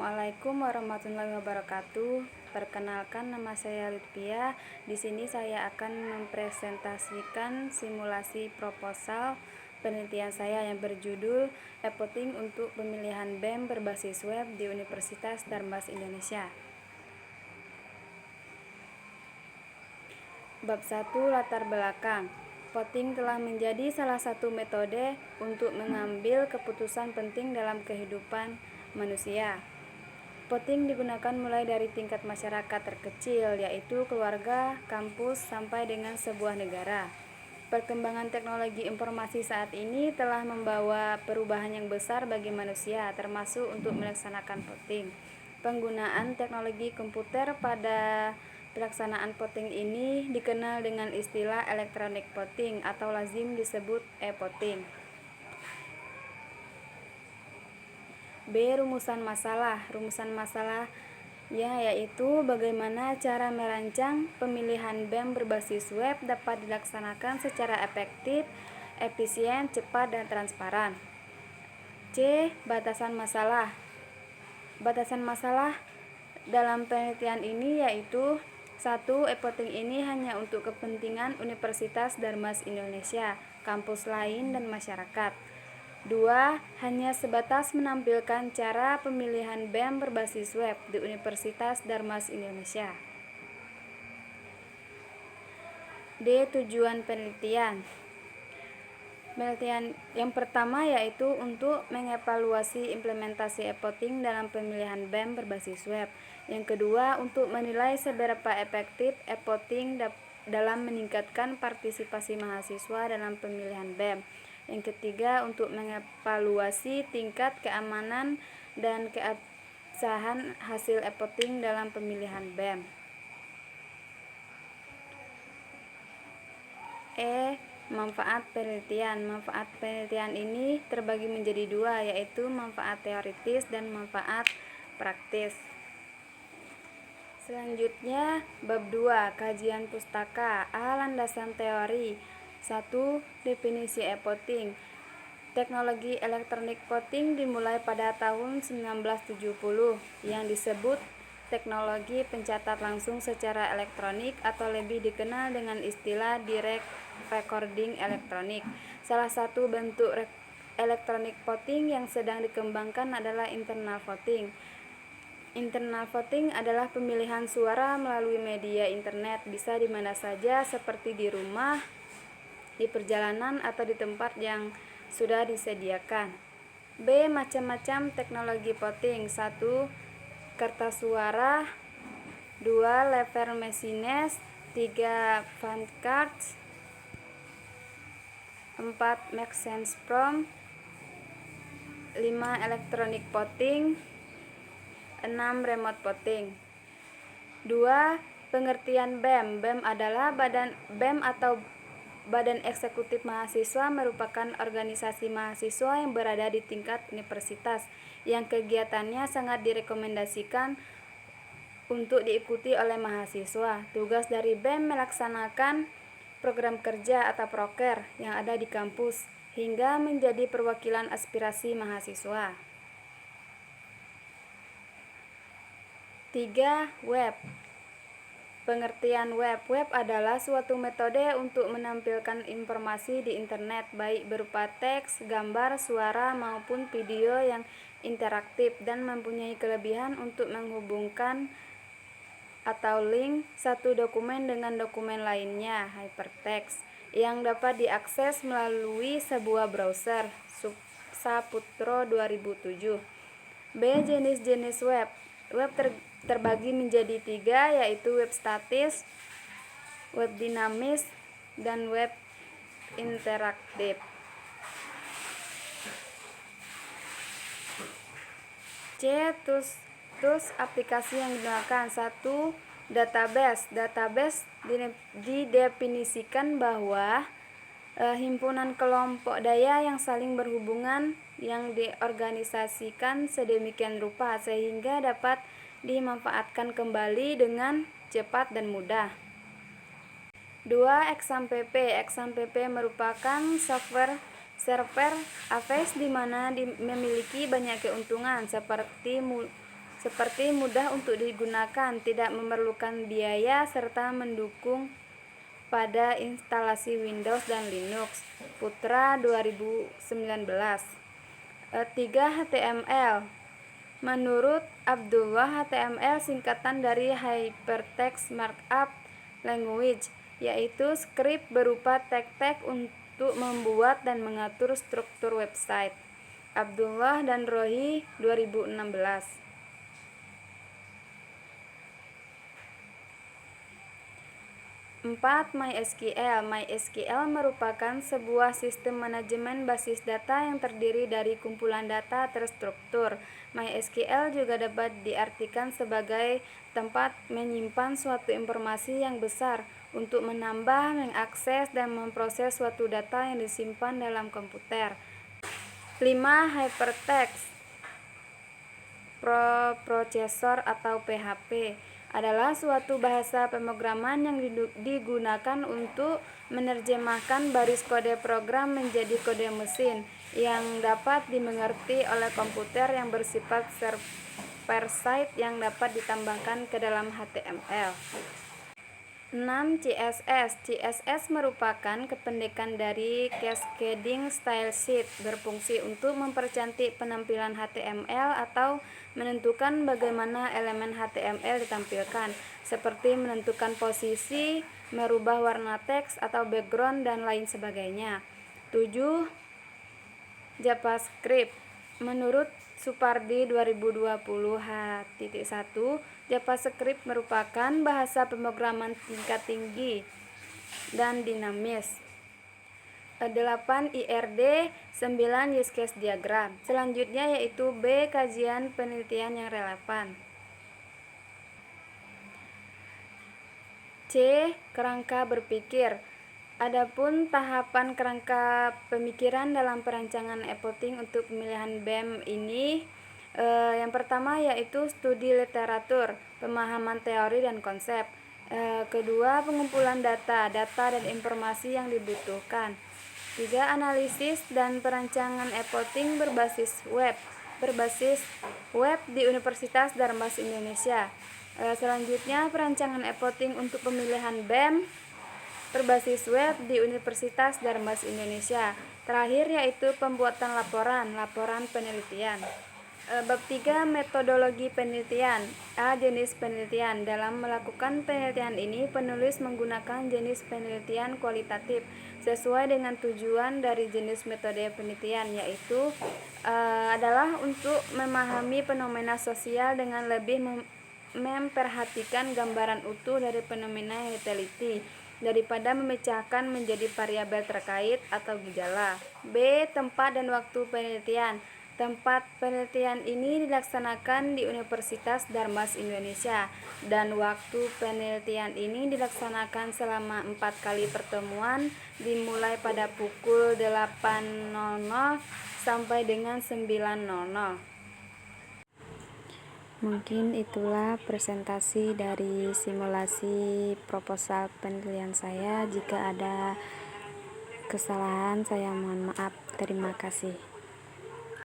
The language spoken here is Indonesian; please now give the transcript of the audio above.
Assalamualaikum warahmatullahi wabarakatuh. Perkenalkan, nama saya Lutfia. Di sini saya akan mempresentasikan simulasi proposal penelitian saya yang berjudul E-Voting untuk pemilihan BEM berbasis web di Universitas Darmas Indonesia. Bab 1, latar belakang. Voting telah menjadi salah satu metode untuk mengambil keputusan penting dalam kehidupan manusia. Voting digunakan mulai dari tingkat masyarakat terkecil, yaitu keluarga, kampus, sampai dengan sebuah negara. Perkembangan teknologi informasi saat ini telah membawa perubahan yang besar bagi manusia, termasuk untuk melaksanakan voting. Penggunaan teknologi komputer pada pelaksanaan voting ini dikenal dengan istilah electronic voting atau lazim disebut e-voting. B. Rumusan masalah. Rumusan masalah yaitu bagaimana cara merancang pemilihan BEM berbasis web dapat dilaksanakan secara efektif, efisien, cepat, dan transparan. C. Batasan masalah. Batasan masalah dalam penelitian ini yaitu 1. E-voting ini hanya untuk kepentingan Universitas Darmas Indonesia, kampus lain, dan masyarakat. 2. Hanya sebatas menampilkan cara pemilihan BEM berbasis web di Universitas Darmas Indonesia. D. Tujuan penelitian. Penelitian yang pertama yaitu untuk mengevaluasi implementasi e-voting dalam pemilihan BEM berbasis web. Yang kedua, untuk menilai seberapa efektif e-voting dalam meningkatkan partisipasi mahasiswa dalam pemilihan BEM. Yang ketiga, untuk mengevaluasi tingkat keamanan dan keabsahan hasil e-voting dalam pemilihan BEM. E. Manfaat penelitian. Manfaat penelitian ini terbagi menjadi dua, yaitu manfaat teoritis dan manfaat praktis. Selanjutnya, bab 2, kajian pustaka. A. Landasan teori. 1. Definisi e-voting. Teknologi elektronik voting dimulai pada tahun 1970 yang disebut teknologi pencatat langsung secara elektronik atau lebih dikenal dengan istilah direct recording elektronik. Salah satu bentuk elektronik voting yang sedang dikembangkan adalah internal voting. Internal voting adalah pemilihan suara melalui media internet, bisa di mana saja seperti di rumah, di perjalanan, atau di tempat yang sudah disediakan. B. Macam-macam teknologi voting. 1. Kertas suara. 2. Lever machines. 3. Fan cards. 4. Make sense from. 5. Electronic voting. 6. Remote voting. 2. Pengertian BEM. BEM adalah BEM atau Badan Eksekutif Mahasiswa merupakan organisasi mahasiswa yang berada di tingkat universitas yang kegiatannya sangat direkomendasikan untuk diikuti oleh mahasiswa. Tugas dari BEM melaksanakan program kerja atau proker yang ada di kampus hingga menjadi perwakilan aspirasi mahasiswa. 3. Web. Pengertian web. Web adalah suatu metode untuk menampilkan informasi di internet, baik berupa teks, gambar, suara, maupun video yang interaktif, dan mempunyai kelebihan untuk menghubungkan atau link satu dokumen dengan dokumen lainnya, hypertext, yang dapat diakses melalui sebuah browser. Saputro 2007. B. Jenis-jenis web. Web terbagi menjadi 3, yaitu web statis, web dinamis, dan web interaktif. C. Tools aplikasi yang digunakan. 1. Database. Database didefinisikan bahwa himpunan kelompok daya yang saling berhubungan yang diorganisasikan sedemikian rupa sehingga dapat dimanfaatkan kembali dengan cepat dan mudah. 2. XAMPP. XAMPP merupakan software server Aves di mana memiliki banyak keuntungan seperti seperti mudah untuk digunakan, tidak memerlukan biaya, serta mendukung pada instalasi Windows dan Linux. Putra 2019. 3. HTML. Menurut Abdullah, HTML singkatan dari Hypertext Markup Language, yaitu skrip berupa tag-tag untuk membuat dan mengatur struktur website. Abdullah dan Rohi 2016. 4. MySQL. MySQL merupakan sebuah sistem manajemen basis data yang terdiri dari kumpulan data terstruktur. MySQL juga dapat diartikan sebagai tempat menyimpan suatu informasi yang besar untuk menambah, mengakses, dan memproses suatu data yang disimpan dalam komputer. 5. Hypertext Preprocessor atau PHP adalah suatu bahasa pemrograman yang digunakan untuk menerjemahkan baris kode program menjadi kode mesin yang dapat dimengerti oleh komputer yang bersifat server-side yang dapat ditambahkan ke dalam HTML. 6. CSS. CSS merupakan kependekan dari Cascading Style Sheet, berfungsi untuk mempercantik penampilan HTML atau menentukan bagaimana elemen HTML ditampilkan, seperti menentukan posisi, merubah warna teks atau background, dan lain sebagainya. 7. JavaScript. Menurut Supardi 2020 H.1, JavaScript merupakan bahasa pemrograman tingkat tinggi dan dinamis. 8. IRD 9. Use case diagram. Selanjutnya yaitu B. Kajian penelitian yang relevan. C. Kerangka berpikir. Adapun tahapan kerangka pemikiran dalam perancangan e-voting untuk pemilihan BEM ini, yang pertama yaitu studi literatur, pemahaman teori dan konsep. Kedua, pengumpulan data dan informasi yang dibutuhkan. 3. Analisis dan perancangan e-voting berbasis web di Universitas Darmas Indonesia. Selanjutnya, perancangan e-voting untuk pemilihan BEM berbasis web di Universitas Darmas Indonesia. Terakhir yaitu pembuatan laporan penelitian. Bab 3. Metodologi penelitian. A. Jenis penelitian. Dalam melakukan penelitian ini, penulis menggunakan jenis penelitian kualitatif sesuai dengan tujuan dari jenis metode penelitian, yaitu adalah untuk memahami fenomena sosial dengan lebih memperhatikan gambaran utuh dari fenomena yang diteliti daripada memecahkan menjadi variabel terkait atau gejala. B. Tempat dan waktu penelitian. Tempat penelitian ini dilaksanakan di Universitas Darmas Indonesia, dan waktu penelitian ini dilaksanakan selama 4 kali pertemuan, dimulai pada pukul 8.00 sampai dengan 9.00. Mungkin itulah presentasi dari simulasi proposal penelitian saya. Jika ada kesalahan, saya mohon maaf. Terima kasih.